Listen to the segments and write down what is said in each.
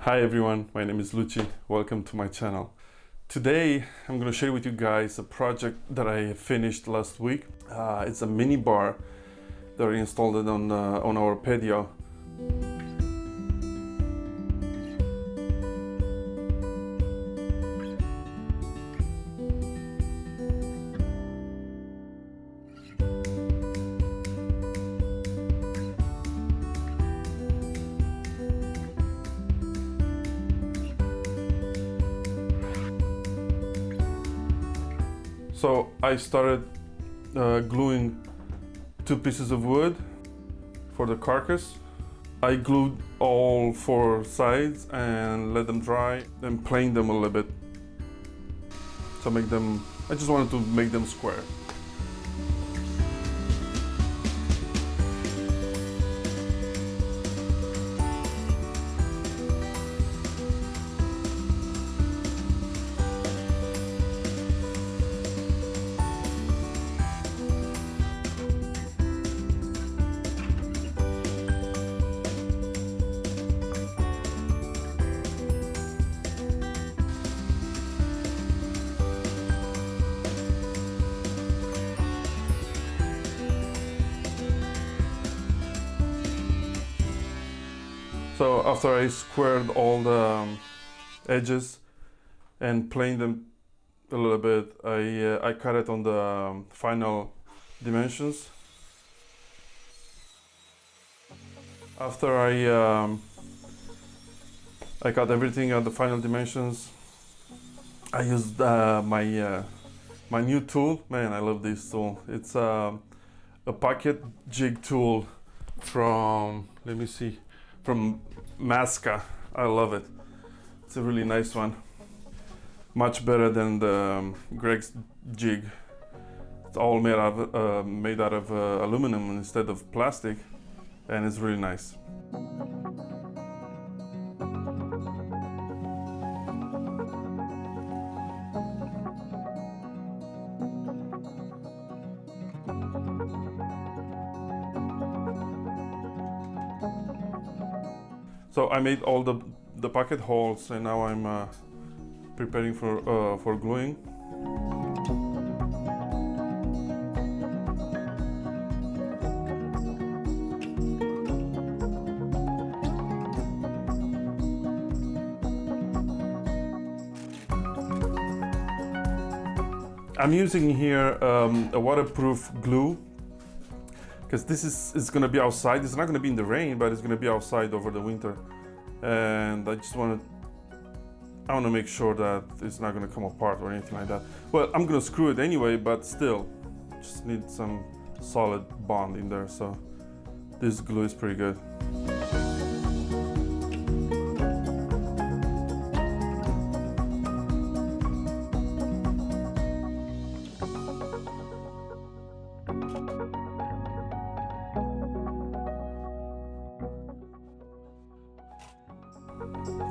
Hi everyone, my name is Luci. Welcome to my channel. Today I'm going to share with you guys a project that I finished last week. It's a mini bar that I installed it on our patio. So I started gluing two pieces of wood for the carcass. I glued all four sides and let them dry, then plane them a little bit to make them, I just wanted to make them square. So after I squared all the edges and planed them a little bit, I cut it on the final dimensions. After I cut everything at the final dimensions, I used my new tool. Man, I love this tool. It's a pocket jig tool from, let me see, from Masca. I love it. It's a really nice one. Much better than the Greg's jig. It's all made out of aluminum instead of plastic, and it's really nice. So I made all the pocket holes, and now I'm preparing for gluing. I'm using here a waterproof glue, because this is going to be outside. It's not going to be in the rain, but it's going to be outside over the winter, and I want to make sure that it's not going to come apart or anything like that. Well, I'm going to screw it anyway, but still just need some solid bond in there. So this glue is pretty good.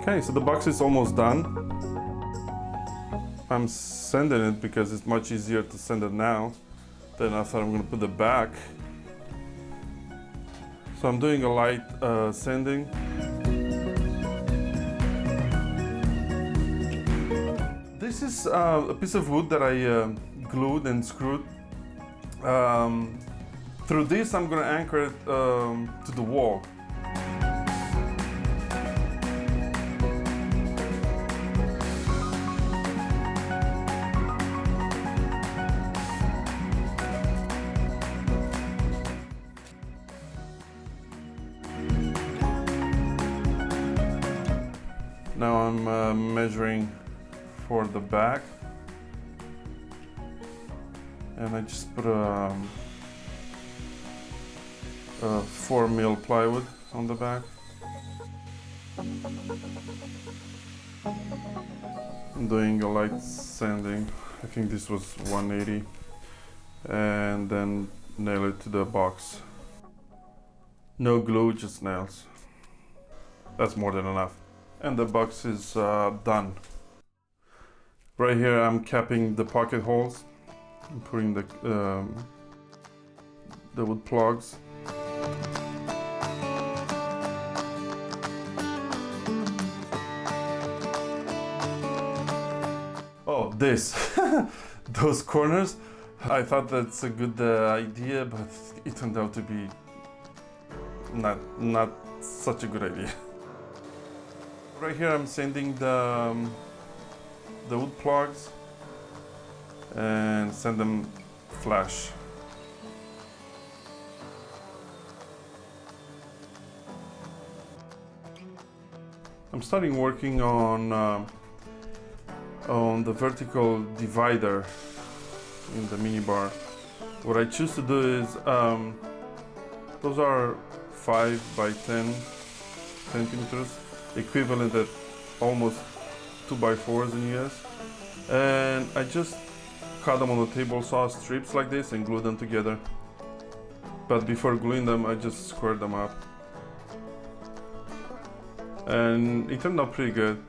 Okay, so the box is almost done. I'm sanding it because it's much easier to sand it now than after I'm going to put the back. So I'm doing a light sanding. This is a piece of wood that I glued and screwed. Through this I'm going to anchor it to the wall. Now I'm measuring for the back, and I just put a 4mm plywood on the back. I'm doing a light sanding. I think this was 180, and then nail it to the box. No glue, just nails. That's more than enough. And the box is done. Right here I'm capping the pocket holes and putting the wood plugs. this, those corners. I thought that's a good idea, but it turned out to be not such a good idea. Right here I'm sanding the wood plugs and send them flash. I'm starting working on the vertical divider in the MiniBar. What I choose to do is, those are 5 by 10 centimeters, equivalent at almost 2 by 4s in US. And I just cut them on the table saw strips like this and glue them together. But before gluing them, I just squared them up. And it turned out pretty good.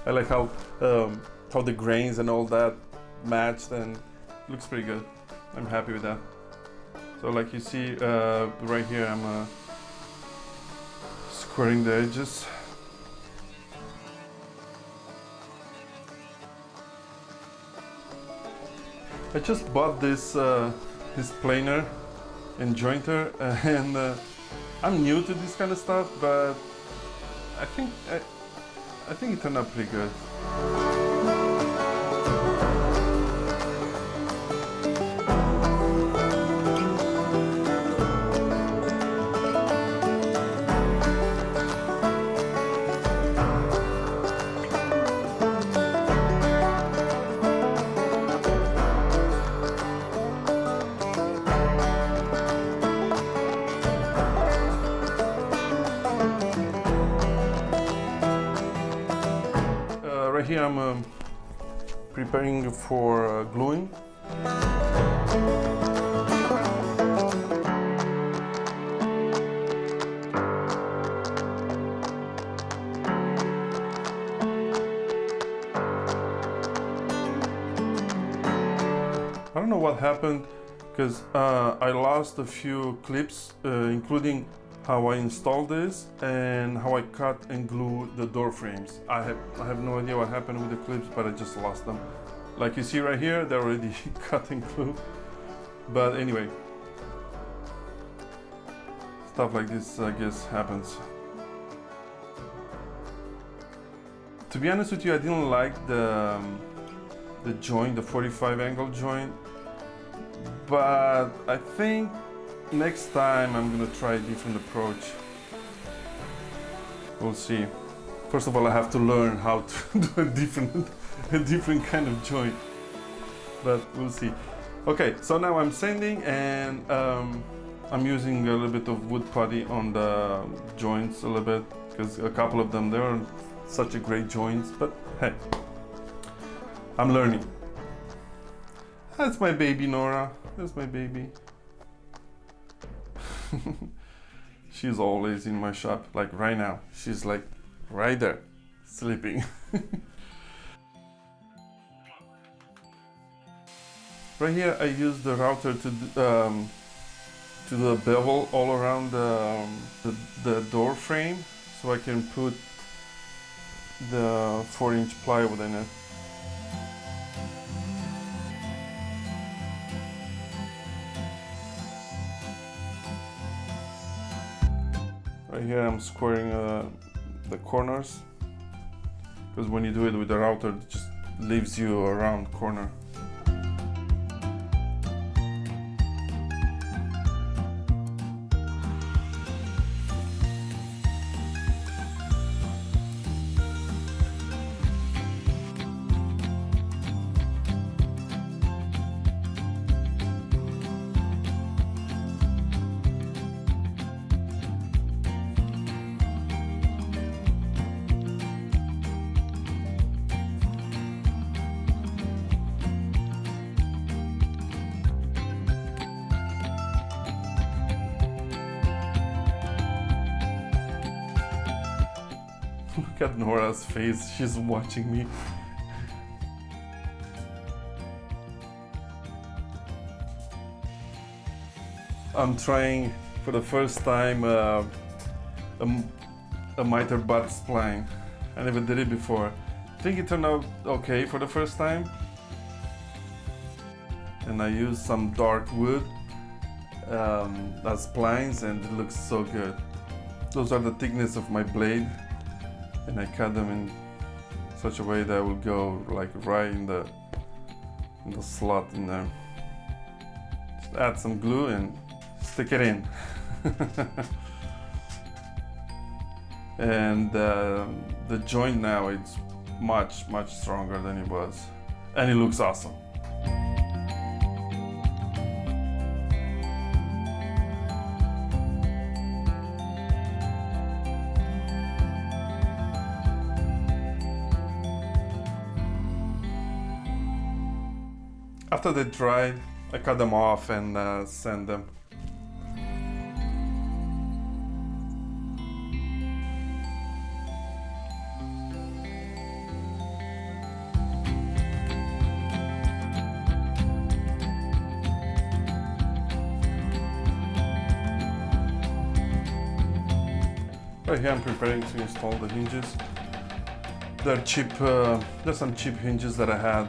I like how the grains and all that matched, and it looks pretty good. I'm happy with that. So like you see right here, I'm squaring the edges. I just bought this planer and jointer, and I'm new to this kind of stuff, but I think it turned out pretty good. Right here I'm preparing for gluing. I don't know what happened, because I lost a few clips, including how I installed this and how I cut and glue the door frames. I have no idea what happened with the clips, but I just lost them. Like you see right here, they're already cut and glued. But anyway, stuff like this, I guess, happens. To be honest with you, I didn't like the joint, the 45 angle joint, but I think next time I'm gonna try a different approach. We'll see. First of all, I have to learn how to do a different kind of joint, but we'll see. Okay, so now I'm sanding, and I'm using a little bit of wood putty on the joints a little bit, because a couple of them, they aren't such a great joints, but hey, I'm learning. That's my baby Nora. That's my baby. She's always in my shop, like right now. She's like right there, sleeping. Right here I use the router to do a bevel all around the door frame, so I can put the 4-inch plywood in it. Right here I'm squaring the corners, because when you do it with the router, it just leaves you a round corner. Look at Nora's face, she's watching me. I'm trying for the first time a miter butt spline. I never did it before. I think it turned out okay for the first time. And I used some dark wood as splines, and it looks so good. Those are the thickness of my blade, and I cut them in such a way that will go like right in the slot in there. Just add some glue and stick it in. And the joint now it's much stronger than it was, and it looks awesome. After they dried, I cut them off and sand them. Right here I'm preparing to install the hinges. They're cheap, there's some cheap hinges that I had.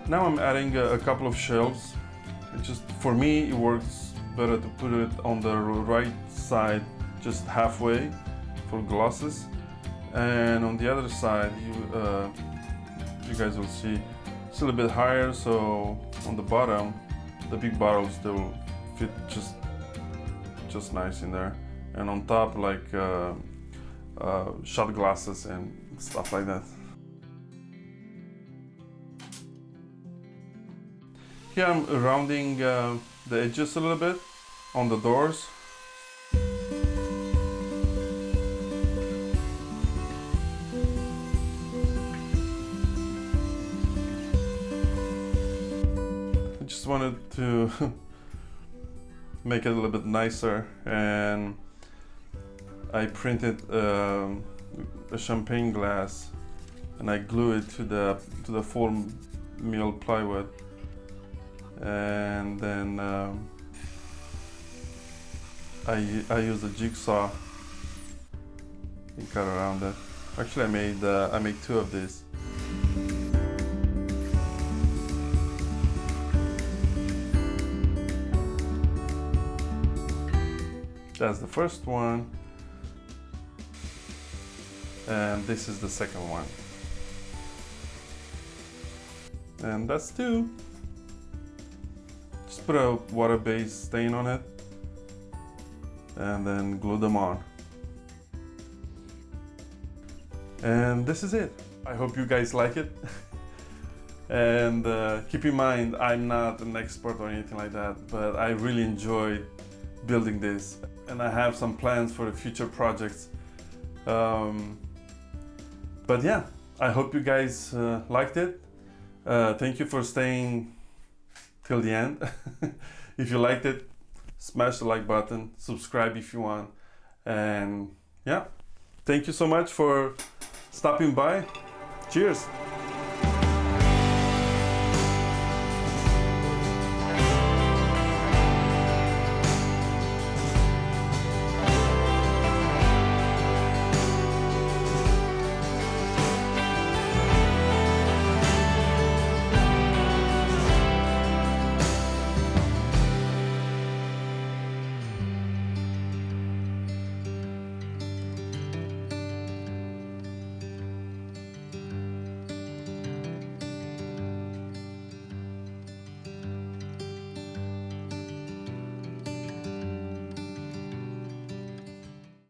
Now I'm adding a couple of shelves. It just, for me, it works better to put it on the right side, just halfway for glosses, and on the other side, you guys will see it's a little bit higher. So on the bottom, the big bottles, they will fit just nice in there, and on top, like shot glasses and stuff like that. Here I'm rounding the edges a little bit on the doors. I just wanted to make it a little bit nicer, and I printed a champagne glass and I glue it to the 4 mil plywood. And then I use a jigsaw and cut around it. Actually, I made 2 of these. That's the first one, and this is the second one, and that's 2. Just put a water-based stain on it and then glue them on. And this is it. I hope you guys like it. And keep in mind, I'm not an expert or anything like that, but I really enjoyed building this, and I have some plans for the future projects. But yeah, I hope you guys liked it. Thank you for staying till the end. If you liked it, smash the like button, subscribe if you want, and yeah, thank you so much for stopping by. Cheers.